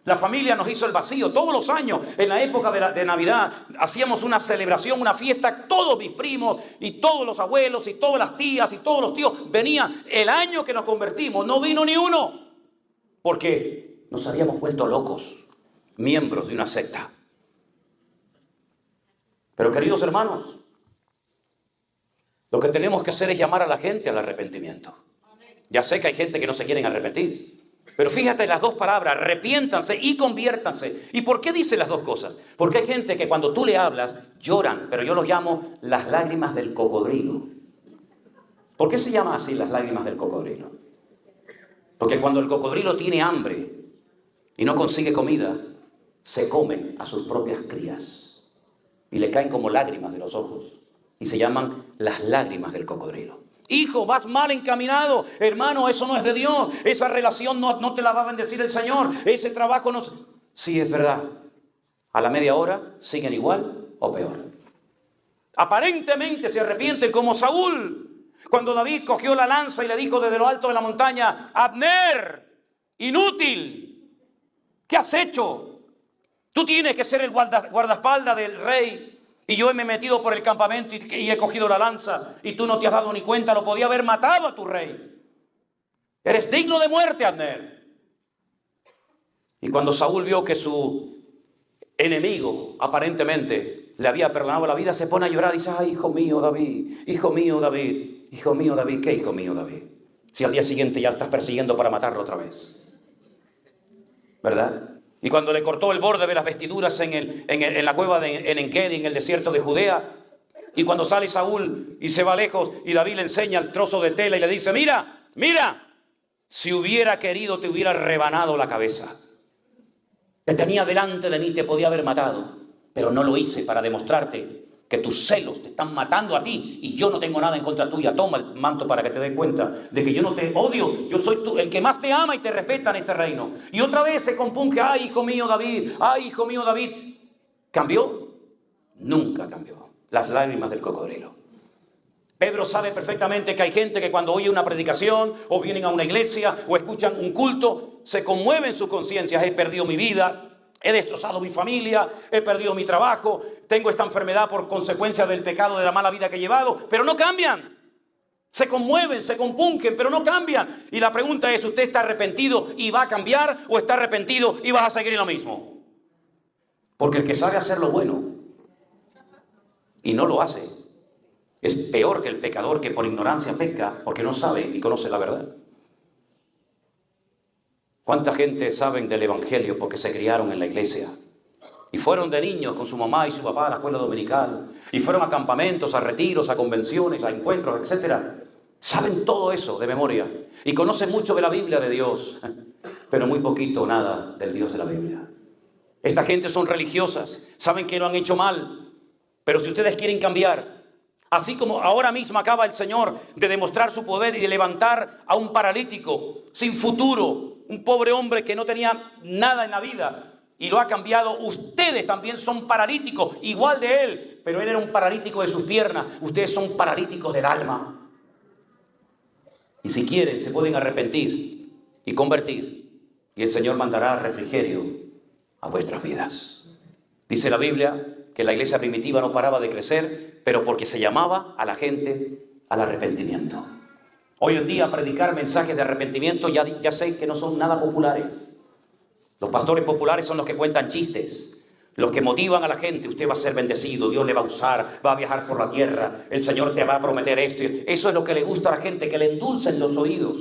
La familia nos hizo el vacío. Todos los años, en la época de Navidad, hacíamos una celebración, una fiesta. Todos mis primos y todos los abuelos y todas las tías y todos los tíos venían. El año que nos convertimos no vino ni uno. Porque nos habíamos vuelto locos, miembros de una secta. Pero queridos hermanos, lo que tenemos que hacer es llamar a la gente al arrepentimiento. Ya sé que hay gente que no se quieren arrepentir. Pero fíjate las dos palabras, arrepiéntanse y conviértanse. ¿Y por qué dice las dos cosas? Porque hay gente que cuando tú le hablas lloran, pero yo los llamo las lágrimas del cocodrilo. ¿Por qué se llama así las lágrimas del cocodrilo? Porque cuando el cocodrilo tiene hambre y no consigue comida, se come a sus propias crías. Y le caen como lágrimas de los ojos. Y se llaman las lágrimas del cocodrilo. Hijo, vas mal encaminado. Hermano, eso no es de Dios. Esa relación no te la va a bendecir el Señor. Ese trabajo no... Sí, es verdad. A la media hora siguen igual o peor. Aparentemente se arrepienten como Saúl. Cuando David cogió la lanza y le dijo desde lo alto de la montaña, Abner, inútil, ¿qué has hecho? Tú tienes que ser el guardaespaldas del rey. Y yo me he metido por el campamento y he cogido la lanza y tú no te has dado ni cuenta, lo podía haber matado a tu rey. Eres digno de muerte, Abner. Y cuando Saúl vio que su enemigo aparentemente le había perdonado la vida, se pone a llorar y dice, ay, hijo mío David, hijo mío David, hijo mío David, ¿qué hijo mío David? Si al día siguiente ya estás persiguiendo para matarlo otra vez. ¿Verdad? Y cuando le cortó el borde de las vestiduras en la cueva de En-Engedi, en el desierto de Judea. Y cuando sale Saúl y se va lejos y David le enseña el trozo de tela y le dice, mira, si hubiera querido te hubiera rebanado la cabeza. Te tenía delante de mí, te podía haber matado. Pero no lo hice para demostrarte que tus celos te están matando a ti y yo no tengo nada en contra tuya. Toma el manto para que te des cuenta de que yo no te odio. Yo soy el que más te ama y te respeta en este reino. Y otra vez se compunge, ay, hijo mío David, ay, hijo mío David. ¿Cambió? Nunca cambió. Las lágrimas del cocodrilo. Pedro sabe perfectamente que hay gente que cuando oye una predicación o vienen a una iglesia o escuchan un culto, se conmueve en sus conciencias. He perdido mi vida, he destrozado mi familia, he perdido mi trabajo, tengo esta enfermedad por consecuencia del pecado, de la mala vida que he llevado, pero no cambian. Se conmueven, se compungen, pero no cambian. Y la pregunta es, ¿usted está arrepentido y va a cambiar o está arrepentido y vas a seguir en lo mismo? Porque el que sabe hacer lo bueno y no lo hace, es peor que el pecador que por ignorancia peca porque no sabe ni conoce la verdad. ¿Cuánta gente saben del evangelio porque se criaron en la iglesia? Y fueron de niños con su mamá y su papá a la escuela dominical. Y fueron a campamentos, a retiros, a convenciones, a encuentros, etc. Saben todo eso de memoria. Y conocen mucho de la Biblia de Dios. Pero muy poquito o nada del Dios de la Biblia. Esta gente son religiosas. Saben que lo han hecho mal. Pero si ustedes quieren cambiar, así como ahora mismo acaba el Señor de demostrar su poder y de levantar a un paralítico sin futuro, un pobre hombre que no tenía nada en la vida, y lo ha cambiado. Ustedes también son paralíticos, igual de él, pero él era un paralítico de sus piernas. Ustedes son paralíticos del alma. Y si quieren, se pueden arrepentir y convertir, y el Señor mandará refrigerio a vuestras vidas. Dice la Biblia que la iglesia primitiva no paraba de crecer, pero porque se llamaba a la gente al arrepentimiento. Hoy en día predicar mensajes de arrepentimiento ya sé que no son nada populares. Los pastores populares son los que cuentan chistes, los que motivan a la gente. Usted va a ser bendecido, Dios le va a usar, va a viajar por la tierra, el Señor te va a prometer esto. Eso es lo que le gusta a la gente, que le endulcen los oídos.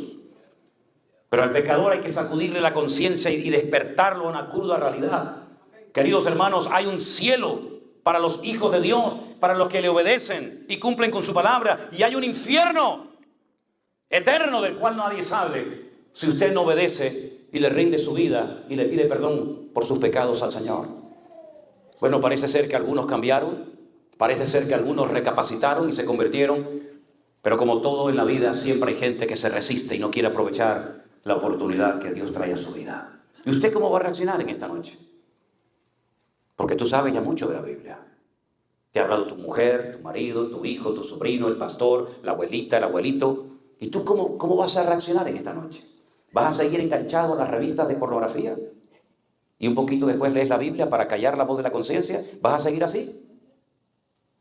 Pero al pecador hay que sacudirle la conciencia y despertarlo a una cruda realidad. Queridos hermanos, hay un cielo para los hijos de Dios, para los que le obedecen y cumplen con su palabra. Y hay un infierno eterno del cual nadie sabe si usted no obedece y le rinde su vida y le pide perdón por sus pecados al Señor. Bueno, parece ser que algunos cambiaron, parece ser que algunos recapacitaron y se convirtieron, pero como todo en la vida, siempre hay gente que se resiste y no quiere aprovechar la oportunidad que Dios trae a su vida. ¿Y usted cómo va a reaccionar en esta noche? Porque tú sabes ya mucho de la Biblia. Te ha hablado tu mujer, tu marido, tu hijo, tu sobrino, el pastor, la abuelita, el abuelito. ¿Y tú cómo vas a reaccionar en esta noche? ¿Vas a seguir enganchado a las revistas de pornografía? Y un poquito después lees la Biblia para callar la voz de la conciencia. ¿Vas a seguir así?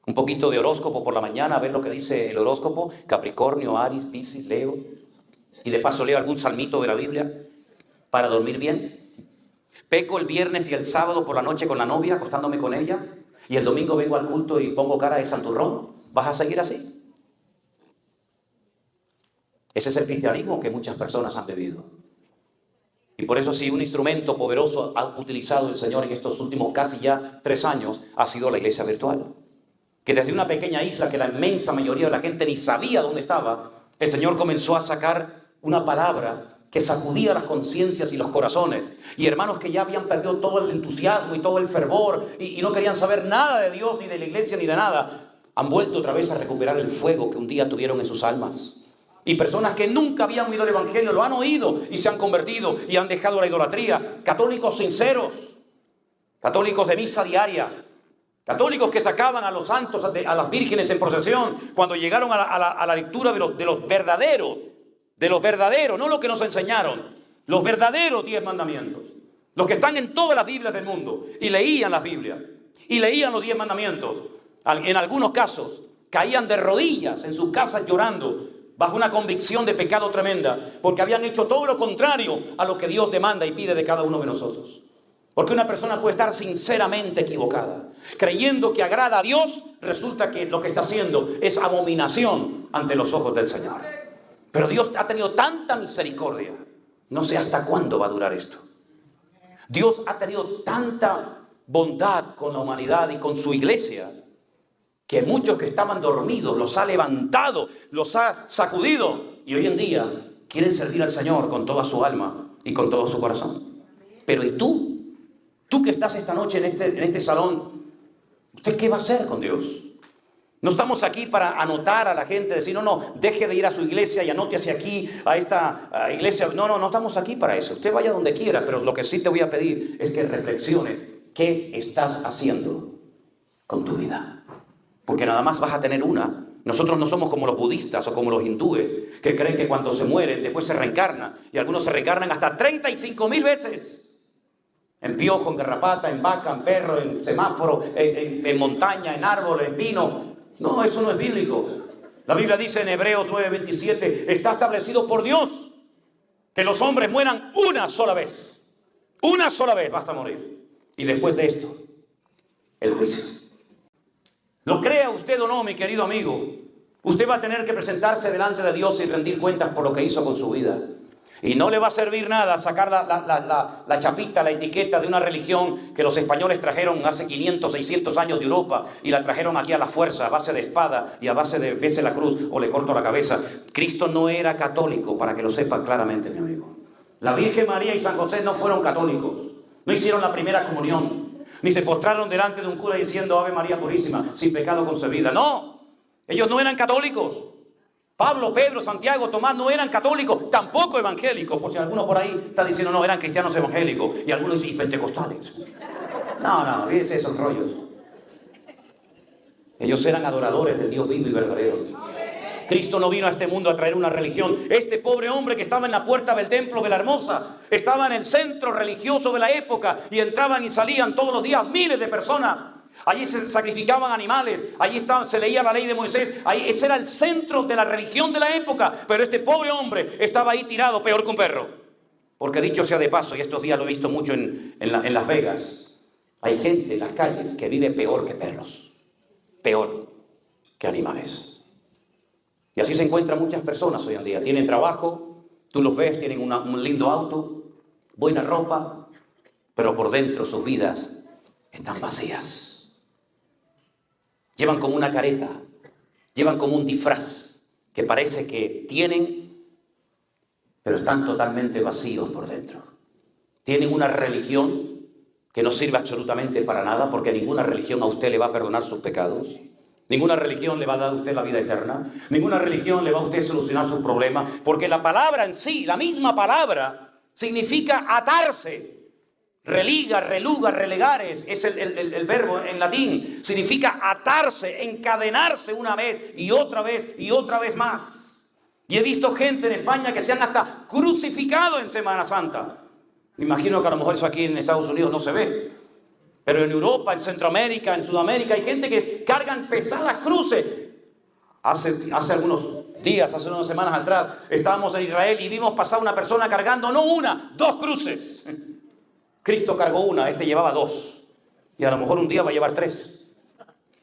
Un poquito de horóscopo por la mañana, a ver lo que dice el horóscopo. Capricornio, Aries, Piscis, Leo. Y de paso leo algún salmito de la Biblia para dormir bien. Peco el viernes y el sábado por la noche con la novia, acostándome con ella. Y el domingo vengo al culto y pongo cara de santurrón. ¿Vas a seguir así? Ese es el cristianismo que muchas personas han vivido. Y por eso sí, un instrumento poderoso ha utilizado el Señor en estos últimos casi ya 3 años, ha sido la iglesia virtual. Que desde una pequeña isla que la inmensa mayoría de la gente ni sabía dónde estaba, el Señor comenzó a sacar una palabra que sacudía las conciencias y los corazones. Y hermanos que ya habían perdido todo el entusiasmo y todo el fervor y no querían saber nada de Dios, ni de la iglesia, ni de nada, han vuelto otra vez a recuperar el fuego que un día tuvieron en sus almas. Y personas que nunca habían oído el evangelio lo han oído y se han convertido y han dejado la idolatría. Católicos sinceros, católicos de misa diaria, católicos que sacaban a los santos, a las vírgenes en procesión cuando llegaron a la lectura de los verdaderos, no lo que nos enseñaron, los verdaderos 10 mandamientos, los que están en todas las Biblias del mundo, y leían las Biblias y leían los 10 mandamientos. En algunos casos caían de rodillas en sus casas llorando, bajo una convicción de pecado tremenda, porque habían hecho todo lo contrario a lo que Dios demanda y pide de cada uno de nosotros. Porque una persona puede estar sinceramente equivocada, creyendo que agrada a Dios, resulta que lo que está haciendo es abominación ante los ojos del Señor. Pero Dios ha tenido tanta misericordia, no sé hasta cuándo va a durar esto. Dios ha tenido tanta bondad con la humanidad y con su iglesia, que muchos que estaban dormidos los ha levantado, los ha sacudido, y hoy en día quieren servir al Señor con toda su alma y con todo su corazón. Pero ¿y tú? Tú que estás esta noche en este salón, ¿usted qué va a hacer con Dios? No estamos aquí para anotar a la gente, decir, no, deje de ir a su iglesia y anote hacia aquí, a esta iglesia. No estamos aquí para eso. Usted vaya donde quiera, pero lo que sí te voy a pedir es que reflexiones qué estás haciendo con tu vida. Porque nada más vas a tener una Nosotros no somos como los budistas o como los hindúes, que creen que cuando se mueren después se reencarnan. Y algunos se reencarnan hasta 35.000 veces. En piojo, en garrapata, en vaca, en perro, en semáforo, en montaña, en árbol, en pino. No, eso no es bíblico. La Biblia dice en Hebreos 9:27, está establecido por Dios que los hombres mueran una sola vez. Una sola vez basta morir. Y después de esto, el juicio. Lo crea usted o no, mi querido amigo, usted va a tener que presentarse delante de Dios y rendir cuentas por lo que hizo con su vida. Y no le va a servir nada sacar la chapita, la etiqueta de una religión que los españoles trajeron hace 500, 600 años de Europa y la trajeron aquí a la fuerza, a base de espada y a base de bese la cruz o le corto la cabeza. Cristo no era católico, para que lo sepa claramente, mi amigo. La Virgen María y San José no fueron católicos, no hicieron la primera comunión, ni se postraron delante de un cura diciendo Ave María Purísima, sin pecado concebida. No, ellos no eran católicos. Pablo, Pedro, Santiago, Tomás no eran católicos, tampoco evangélicos. Por si alguno por ahí está diciendo, no, eran cristianos evangélicos. Y algunos dicen, pentecostales. No, fíjense esos rollos. Ellos eran adoradores del Dios vivo y verdadero. Cristo no vino a este mundo a traer una religión. Este pobre hombre que estaba en la puerta del templo de la Hermosa, estaba en el centro religioso de la época y entraban y salían todos los días miles de personas. Allí se sacrificaban animales, allí se leía la ley de Moisés, ese era el centro de la religión de la época, pero este pobre hombre estaba ahí tirado peor que un perro. Porque dicho sea de paso, y estos días lo he visto mucho en Las Vegas, hay gente en las calles que vive peor que perros, peor que animales. Y así se encuentran muchas personas hoy en día, tienen trabajo, tú los ves, tienen un lindo auto, buena ropa, pero por dentro sus vidas están vacías. Llevan como una careta, llevan como un disfraz que parece que tienen, pero están totalmente vacíos por dentro. Tienen una religión que no sirve absolutamente para nada, porque ninguna religión a usted le va a perdonar sus pecados. Ninguna religión le va a dar a usted la vida eterna. Ninguna religión le va a usted solucionar sus problemas, porque la palabra en sí, la misma palabra, significa atarse. Religa, reluga, relegares, es el verbo en latín. Significa atarse, encadenarse una vez y otra vez y otra vez más. Y he visto gente en España que se han hasta crucificado en Semana Santa. Me imagino que a lo mejor eso aquí en Estados Unidos no se ve. Pero en Europa, en Centroamérica, en Sudamérica, hay gente que cargan pesadas cruces. Hace algunos días, hace unas semanas atrás, estábamos en Israel y vimos pasar una persona cargando no una, 2 cruces. Cristo cargó una, este llevaba 2. Y a lo mejor un día va a llevar 3.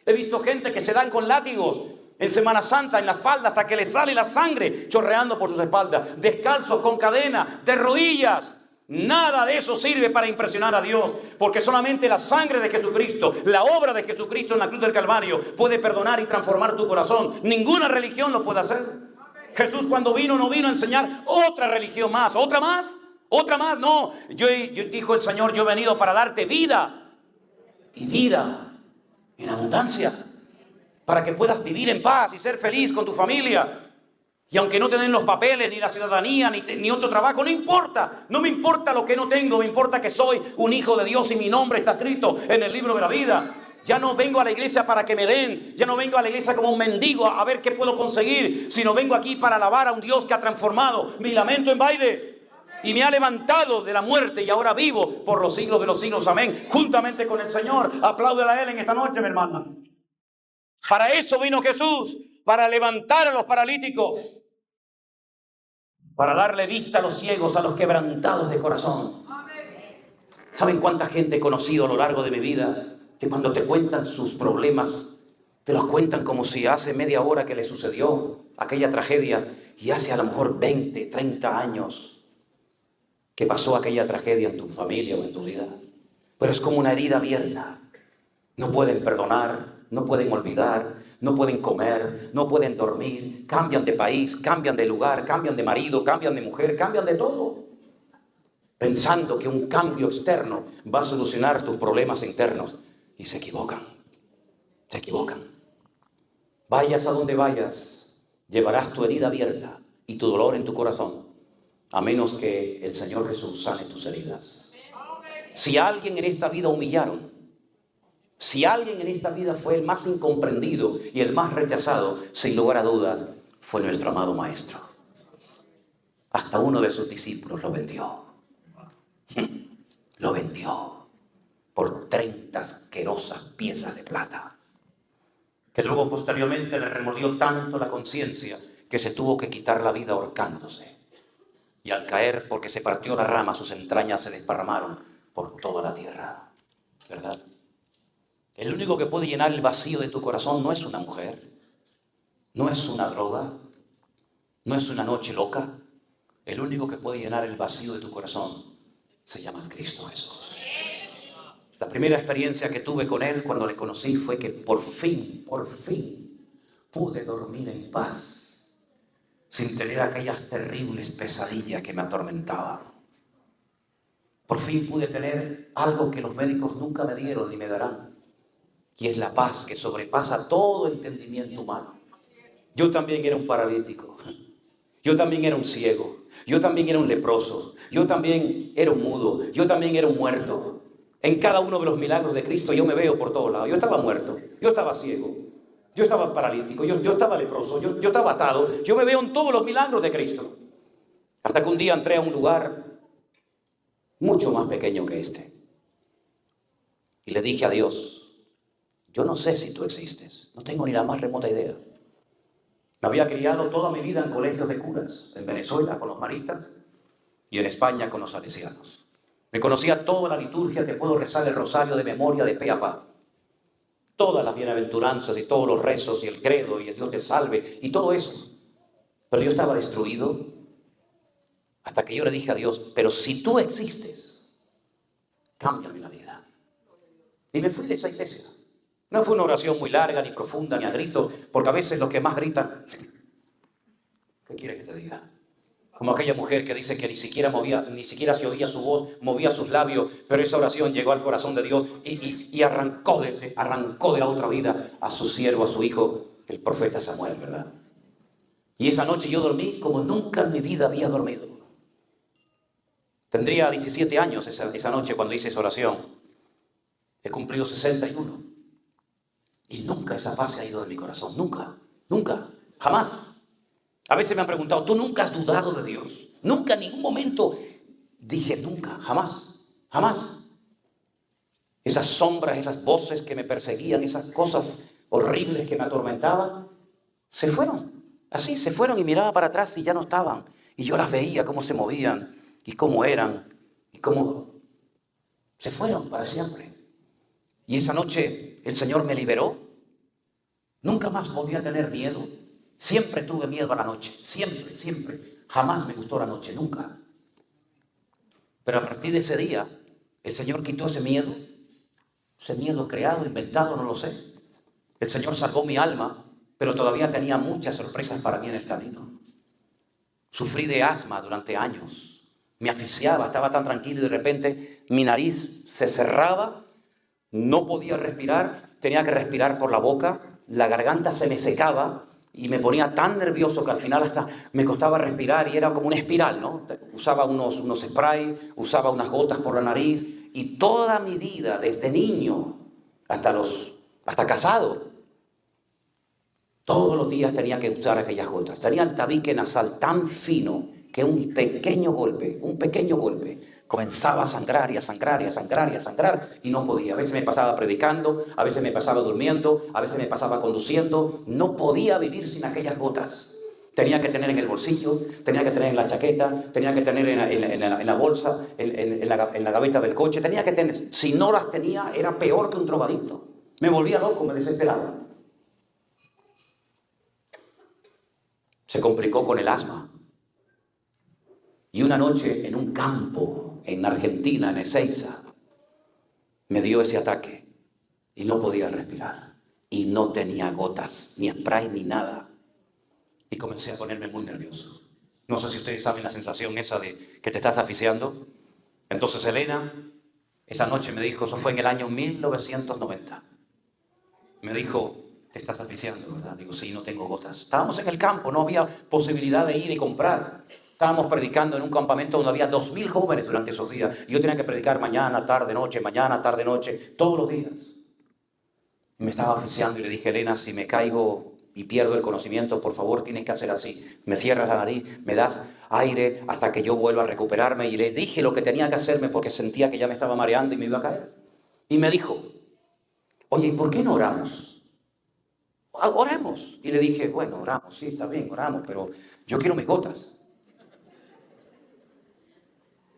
He visto gente que se dan con látigos en Semana Santa, en la espalda, hasta que le sale la sangre chorreando por sus espaldas. Descalzos, con cadena, de rodillas. Nada de eso sirve para impresionar a Dios, porque solamente la sangre de Jesucristo, la obra de Jesucristo en la cruz del Calvario, puede perdonar y transformar tu corazón. Ninguna religión lo puede hacer. Jesús cuando vino, no vino a enseñar otra religión más. ¿Otra más? ¿Otra más? No. Yo dijo el Señor, yo he venido para darte vida. Y vida en abundancia. Para que puedas vivir en paz y ser feliz con tu familia. Y aunque no te den los papeles, ni la ciudadanía, ni otro trabajo, no importa. No me importa lo que no tengo, me importa que soy un hijo de Dios y mi nombre está escrito en el libro de la vida. Ya no vengo a la iglesia para que me den, ya no vengo a la iglesia como un mendigo a ver qué puedo conseguir, sino vengo aquí para alabar a un Dios que ha transformado mi lamento en baile. Y me ha levantado de la muerte y ahora vivo por los siglos de los siglos. Amén. Juntamente con el Señor. Apláudela a Él en esta noche, mi hermana. Para eso vino Jesús. Para levantar a los paralíticos. Para darle vista a los ciegos, a los quebrantados de corazón. ¿Saben cuánta gente he conocido a lo largo de mi vida? Que cuando te cuentan sus problemas, te los cuentan como si hace media hora que le sucedió aquella tragedia. Y hace a lo mejor 20, 30 años. Que pasó aquella tragedia en tu familia o en tu vida. Pero es como una herida abierta. No pueden perdonar, no pueden olvidar, no pueden comer, no pueden dormir. Cambian de país, cambian de lugar, cambian de marido, cambian de mujer, cambian de todo. Pensando que un cambio externo va a solucionar tus problemas internos. Y se equivocan. Se equivocan. Vayas a donde vayas, llevarás tu herida abierta y tu dolor en tu corazón. A menos que el Señor Jesús sane tus heridas. Si a alguien en esta vida humillaron, Si alguien en esta vida fue el más incomprendido y el más rechazado, sin lugar a dudas, fue nuestro amado Maestro. Hasta uno de sus discípulos lo vendió. Lo vendió por 30 asquerosas piezas de plata, que luego posteriormente le remordió tanto la conciencia que se tuvo que quitar la vida ahorcándose. Y al caer, porque se partió la rama, sus entrañas se desparramaron por toda la tierra. ¿Verdad? El único que puede llenar el vacío de tu corazón no es una mujer, no es una droga, no es una noche loca. El único que puede llenar el vacío de tu corazón se llama Cristo Jesús. La primera experiencia que tuve con Él cuando le conocí fue que por fin pude dormir en paz, sin tener aquellas terribles pesadillas que me atormentaban. Por fin pude tener algo que los médicos nunca me dieron ni me darán, y es la paz que sobrepasa todo entendimiento humano. Yo también era un paralítico, yo también era un ciego, yo también era un leproso, yo también era un mudo, yo también era un muerto. En cada uno de los milagros de Cristo yo me veo por todos lados. Yo estaba muerto, yo estaba ciego, yo estaba paralítico, yo estaba leproso, yo estaba atado. Yo me veo en todos los milagros de Cristo. Hasta que un día entré a un lugar mucho más pequeño que este. Y le dije a Dios, yo no sé si tú existes, no tengo ni la más remota idea. Me había criado toda mi vida en colegios de curas, en Venezuela con los maristas y en España con los salesianos. Me conocía toda la liturgia, te puedo rezar el rosario de memoria de pe a pa. Todas las bienaventuranzas y todos los rezos y el credo y el Dios te salve y todo eso. Pero yo estaba destruido hasta que yo le dije a Dios, pero si tú existes, cámbiame la vida. Y me fui de esa iglesia. No fue una oración muy larga, ni profunda, ni a gritos, porque a veces los que más gritan, ¿qué quieres que te diga? Como aquella mujer que dice que ni siquiera se oía su voz, movía sus labios, pero esa oración llegó al corazón de Dios y arrancó de la otra vida a su siervo, a su hijo, el profeta Samuel, ¿verdad? Y esa noche yo dormí como nunca en mi vida había dormido. Tendría 17 años esa noche cuando hice esa oración. He cumplido 61. Y nunca esa paz se ha ido de mi corazón. Nunca, nunca, jamás. A veces me han preguntado, ¿tú nunca has dudado de Dios? Nunca, en ningún momento. Dije nunca, jamás, jamás. Esas sombras, esas voces que me perseguían, esas cosas horribles que me atormentaban, se fueron. Así, se fueron y miraba para atrás y ya no estaban. Y yo las veía, cómo se movían y cómo eran y cómo se fueron para siempre. Y esa noche el Señor me liberó. Nunca más volví a tener miedo. Siempre tuve miedo a la noche, siempre, siempre. Jamás me gustó la noche, nunca. Pero a partir de ese día, el Señor quitó ese miedo creado, inventado, no lo sé. El Señor salvó mi alma, pero todavía tenía muchas sorpresas para mí en el camino. Sufrí de asma durante años. Me asfixiaba, estaba tan tranquilo y de repente mi nariz se cerraba, no podía respirar, tenía que respirar por la boca, la garganta se me secaba. Y me ponía tan nervioso que al final hasta me costaba respirar y era como una espiral, ¿no? Usaba unos sprays, usaba unas gotas por la nariz y toda mi vida, desde niño hasta casado, todos los días tenía que usar aquellas gotas. Tenía el tabique nasal tan fino que un pequeño golpe, comenzaba a sangrar y a sangrar y a sangrar y a sangrar y no podía. A veces me pasaba predicando, a veces me pasaba durmiendo, a veces me pasaba conduciendo. No podía vivir sin aquellas gotas. Tenía que tener en el bolsillo, tenía que tener en la chaqueta, tenía que tener en la bolsa, en la gaveta del coche. Tenía que tener. Si no las tenía, era peor que un drogadicto. Me volvía loco, me desesperaba. Se complicó con el asma. Y una noche en un campo, en Argentina, en Ezeiza, me dio ese ataque y no podía respirar. Y no tenía gotas, ni spray, ni nada. Y comencé a ponerme muy nervioso. No sé si ustedes saben la sensación esa de que te estás asfixiando. Entonces Elena, esa noche me dijo, eso fue en el año 1990. Me dijo, te estás asfixiando, ¿verdad? Digo, sí, no tengo gotas. Estábamos en el campo, no había posibilidad de ir y comprar. Estábamos predicando en un campamento donde había 2000 jóvenes durante esos días. Y yo tenía que predicar mañana, tarde, noche, todos los días. Me estaba asfixiando y le dije, Elena, si me caigo y pierdo el conocimiento, por favor, tienes que hacer así. Me cierras la nariz, me das aire hasta que yo vuelva a recuperarme. Y le dije lo que tenía que hacerme porque sentía que ya me estaba mareando y me iba a caer. Y me dijo, oye, ¿y por qué no oramos? Oramos. Y le dije, bueno, oramos, sí, está bien, oramos, pero yo quiero mis gotas.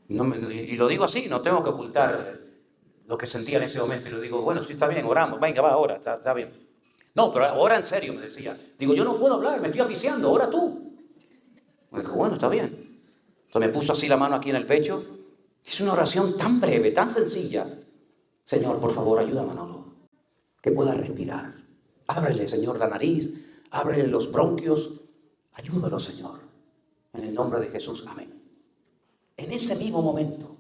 Y lo digo así, no tengo que ocultar lo que sentía en ese momento. Y le digo, bueno, sí, está bien, oramos, venga, va, ahora, está bien. No, pero ora en serio, me decía. Digo, yo no puedo hablar, me estoy asfixiando, ora tú. Me dijo, bueno, está bien. Entonces me puso así la mano aquí en el pecho. Es una oración tan breve, tan sencilla. Señor, por favor, ayuda a Manolo, que pueda respirar. Ábrele, Señor, la nariz, ábrele los bronquios. Ayúdalo, Señor. En el nombre de Jesús, amén. En ese mismo momento,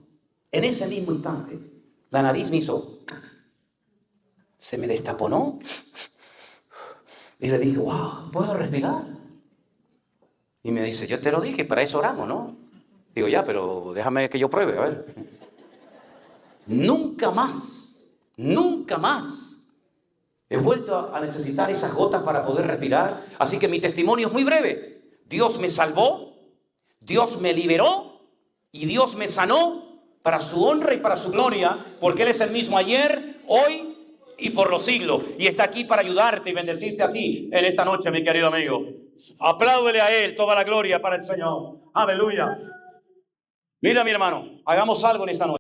en ese mismo instante, la nariz me hizo, se me destaponó y le dije, wow, ¿puedo respirar? Y me dice, yo te lo dije, para eso oramos, ¿no? Digo, ya, pero déjame que yo pruebe, a ver. Nunca más he vuelto a necesitar esas gotas para poder respirar. Así que mi testimonio es muy breve. Dios me salvó, Dios me liberó y Dios me sanó para su honra y para su gloria, porque Él es el mismo ayer, hoy y por los siglos. Y está aquí para ayudarte y bendecirte a ti en esta noche, mi querido amigo. Apláudele a Él, toda la gloria para el Señor. Aleluya. Mira, mi hermano, hagamos algo en esta noche.